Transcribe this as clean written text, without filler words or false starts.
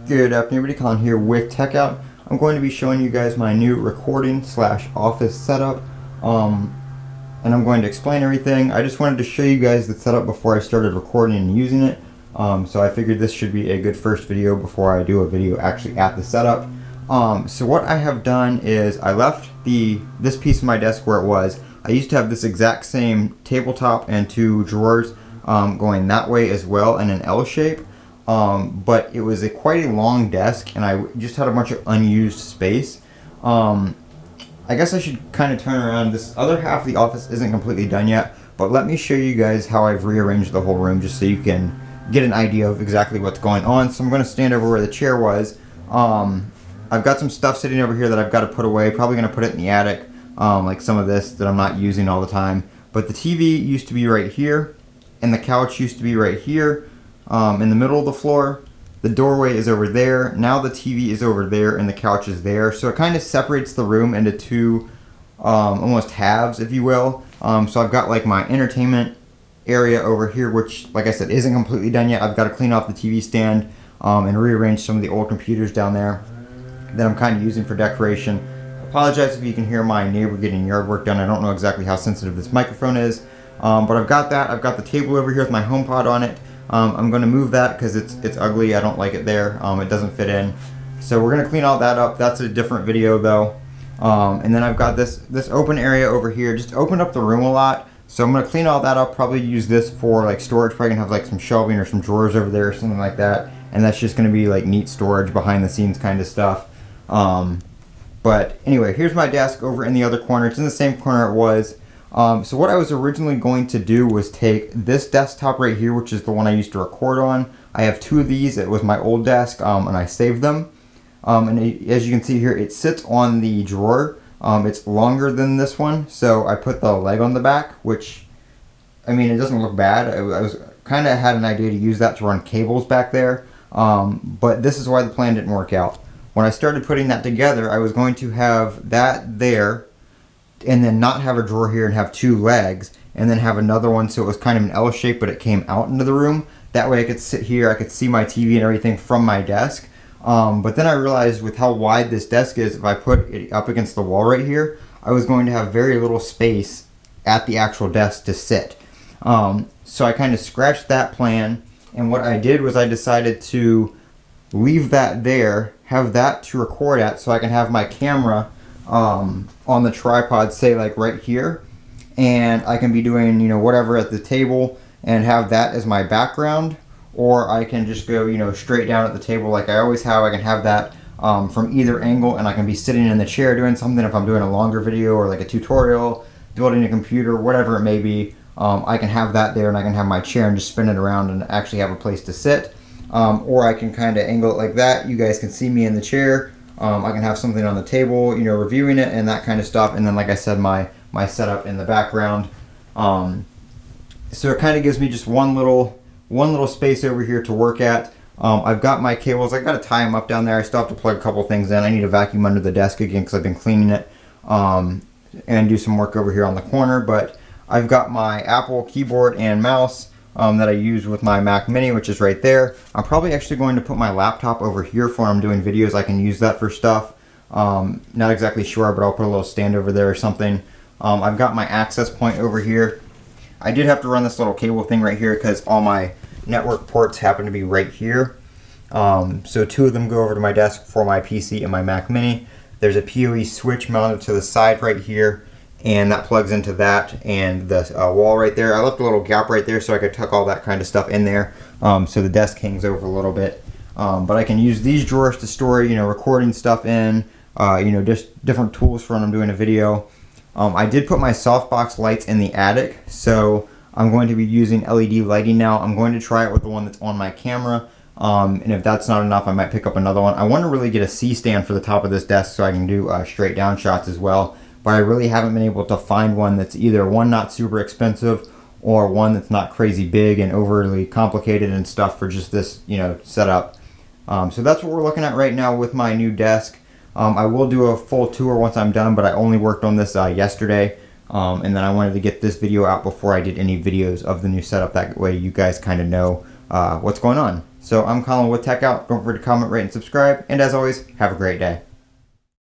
Good afternoon, everybody. Colin here with Techout. I'm going to be showing you guys my new recording / office setup, and I'm going to explain everything. I just wanted to show you guys the setup before I started recording and using it, so I figured this should be a good first video before I do a video actually at the setup. So what I have done is I left this piece of my desk where it was. I used to have this exact same tabletop and two drawers going that way as well in an L shape. But it was quite a long desk, and I just had a bunch of unused space. I guess I should kind of turn around. This other half of the office isn't completely done yet, but let me show you guys how I've rearranged the whole room just so you can get an idea of exactly what's going on. So I'm going to stand over where the chair was. I've got some stuff sitting over here that I've got to put away. Probably going to put it in the attic, like some of this that I'm not using all the time. But the TV used to be right here, and the couch used to be right here. In the middle of the floor. The doorway is over there. Now the TV is over there and the couch is there. So it kind of separates the room into two almost halves, if you will. So I've got like my entertainment area over here, which, like I said, isn't completely done yet. I've got to clean off the TV stand and rearrange some of the old computers down there that I'm kind of using for decoration. I apologize if you can hear my neighbor getting yard work done. I don't know exactly how sensitive this microphone is, but I've got that. I've got the table over here with my HomePod on it. I'm going to move that because it's ugly. I don't like it there. It doesn't fit in. So we're going to clean all that up. That's a different video though. And then I've got this open area over here. Just opened up the room a lot. So I'm going to clean all that up. Probably use this for like storage. Probably going to have like some shelving or some drawers over there or something like that. And that's just going to be like neat storage, behind the scenes kind of stuff. But anyway, here's my desk over in the other corner. It's in the same corner it was. So what I was originally going to do was take this desktop right here, which is the one I used to record on. I have two of these. It was my old desk, and I saved them. As you can see here, it sits on the drawer. It's longer than this one, so I put the leg on the back, which, I mean, it doesn't look bad. I was kind of had an idea to use that to run cables back there, but this is why the plan didn't work out. When I started putting that together, I was going to have that there, and then not have a drawer here and have two legs, and then have another one so it was kind of an L shape, but it came out into the room. That way I could sit here, I could see my TV and everything from my desk. But then I realized with how wide this desk is, if I put it up against the wall right here, I was going to have very little space at the actual desk to sit. So I kind of scratched that plan, and what I did was I decided to leave that there, have that to record at, so I can have my camera on the tripod, say like right here, and I can be doing, you know, whatever at the table and have that as my background, or I can just go, you know, straight down at the table like I always have. I can have that from either angle, and I can be sitting in the chair doing something if I'm doing a longer video or like a tutorial, building a computer, whatever it may be. I can have that there, and I can have my chair and just spin it around and actually have a place to sit, or I can kind of angle it like that. You guys can see me in the chair. I can have something on the table, you know, reviewing it and that kind of stuff. And then, like I said, my setup in the background. So it kind of gives me just one little space over here to work at. I've got my cables. I've got to tie them up down there. I still have to plug a couple things in. I need to vacuum under the desk again because I've been cleaning it, and do some work over here on the corner. But I've got my Apple keyboard and mouse that I use with my Mac Mini, which is right there. I'm probably actually going to put my laptop over here for when I'm doing videos. I can use that for stuff. Not exactly sure, but I'll put a little stand over there or something. I've got my access point over here. I did have to run this little cable thing right here because all my network ports happen to be right here. So two of them go over to my desk for my PC and my Mac Mini. There's a PoE switch mounted to the side right here, and that plugs into that and the wall right there. I left a little gap right there so I could tuck all that kind of stuff in there, so the desk hangs over a little bit. But I can use these drawers to store, you know, recording stuff in, you know, just different tools for when I'm doing a video. I did put my softbox lights in the attic, so I'm going to be using LED lighting now. I'm going to try it with the one that's on my camera, and if that's not enough, I might pick up another one. I want to really get a C-stand for the top of this desk so I can do straight down shots as well. But I really haven't been able to find one that's either one not super expensive or one that's not crazy big and overly complicated and stuff for just this, you know, setup. So that's what we're looking at right now with my new desk. I will do a full tour once I'm done, but I only worked on this yesterday. And then I wanted to get this video out before I did any videos of the new setup. That way you guys kind of know what's going on. So I'm Colin with Techout. Don't forget to comment, rate, and subscribe. And as always, have a great day.